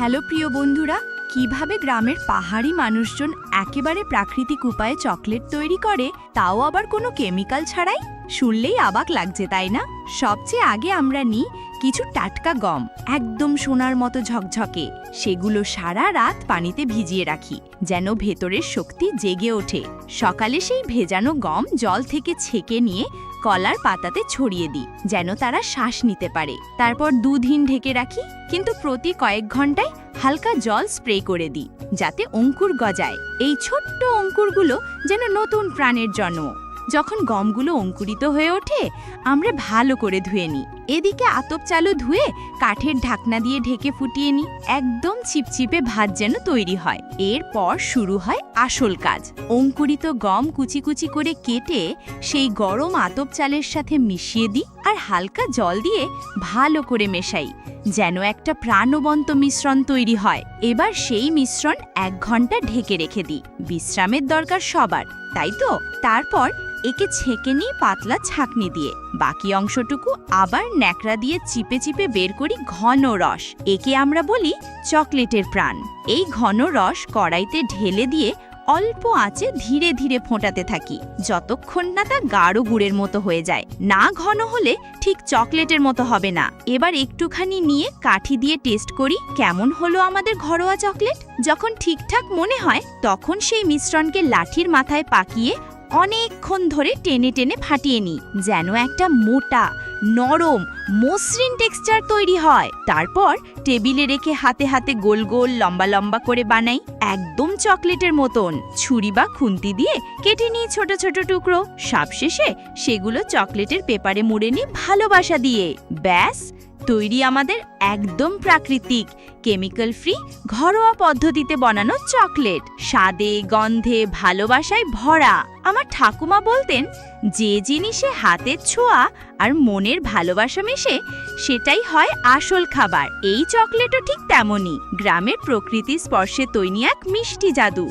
Hello প্রিয় বন্ধুরা, কিভাবে গ্রামের পাহাড়ি মানুষজন একেবারে প্রাকৃতিক উপায়ে চকলেট তৈরি করে, তাও আবার কোনো কেমিক্যাল ছাড়াই। শুনলেই অবাক লাগছে, তাই না? সবচেয়ে আগে আমরা নিই কিছু টাটকা গম, একদম সোনার মতো ঝকঝকে। সেগুলো সারা রাত পানিতে ভিজিয়ে রাখি, যেন ভেতরের শক্তি জেগে ওঠে। সকালে সেই ভেজানো গম জল থেকে ছেঁকে নিয়ে কলার পাতাতে ছড়িয়ে দিই, যেন তারা শ্বাস নিতে পারে। তারপর দুদিন ঢেকে রাখি, কিন্তু প্রতি কয়েক ঘন্টায় হালকা জল স্প্রে করে দিই, যাতে অঙ্কুর গজায়। এই ছোট্ট অঙ্কুরগুলো যেন নতুন প্রাণের জন্ম। যখন গমগুলো অঙ্কুরিত হয়ে ওঠে, আমরা ভালো করে ধুয়ে নিই। এদিকে আতপ চালু ধুয়ে কাঠের ঢাকনা দিয়ে ঢেকে ফুটিয়ে নিই, একদম চিপচিপে ভাত যেন তৈরি হয়। এরপর শুরু হয় আসল কাজ। অঙ্কুরিত গম কুচি কুচি করে কেটে সেই গরম আতপ চালের সাথে মিশিয়ে দিই, আর হালকা জল দিয়ে ভালো করে মেশাই, যেন একটা প্রাণবন্ত মিশ্রণ তৈরি হয়। এবার সেই মিশ্রণ 1 ঘন্টা ঢেকে রেখে দিই। বিশ্রামের দরকার সবার, তাই তো? তারপর একে ছেঁকে নিই পাতলা ছাঁকনি দিয়ে। বাকি অংশটুকু আবার ন্যাকড়া দিয়ে চিপে চিপে বের করি ঘন রস। একে আমরা বলি চকলেটের প্রাণ। এই ঘন রস কড়াইতে ঢেলে দিয়ে অল্প আঁচে ধীরে ধীরে ফোটাতে থাকি, যতক্ষণ না তা গাঢ় গুড়ের মতো হয়ে যায়। না ঘন হলে ঠিক চকলেটের মতো হবে না। এবার একটুখানি নিয়ে কাঠি দিয়ে টেস্ট করি, কেমন হলো আমাদের ঘরোয়া চকলেট। যখন ঠিকঠাক মনে হয়, তখন সেই মিশ্রণকে লাঠির মাথায় পাকিয়ে অনেকক্ষণ ধরে টেনে টেনে ফাটিয়ে নিই, যেন একটা মোটা নরম মসৃণ টেক্সচার তৈরি হয়। তারপর টেবিলে রেখে হাতে হাতে গোল গোল লম্বা লম্বা করে বানাই, একদম চকলেটের মতন। ছুরি বা খুন্তি দিয়ে কেটে নিই ছোট ছোট টুকরো। সবশেষে সেগুলো চকলেটের পেপারে মুড়ে নিই ভালোবাসা দিয়ে। ব্যাস তৈরি আমাদের একদম প্রাকৃতিক, কেমিক্যাল ফ্রি, ঘরোয়া পদ্ধতিতে বানানো চকলেট। স্বাদে, গন্ধে, ভালোবাসায় ভরা। আমার ঠাকুমা বলতেন, যে জিনিসে হাতের ছোঁয়া আর মনের ভালোবাসা মেশে, সেটাই হয় আসল খাবার। এই চকলেটও ঠিক তেমনই, গ্রামের প্রকৃতির স্পর্শে তৈরি এক মিষ্টি জাদু।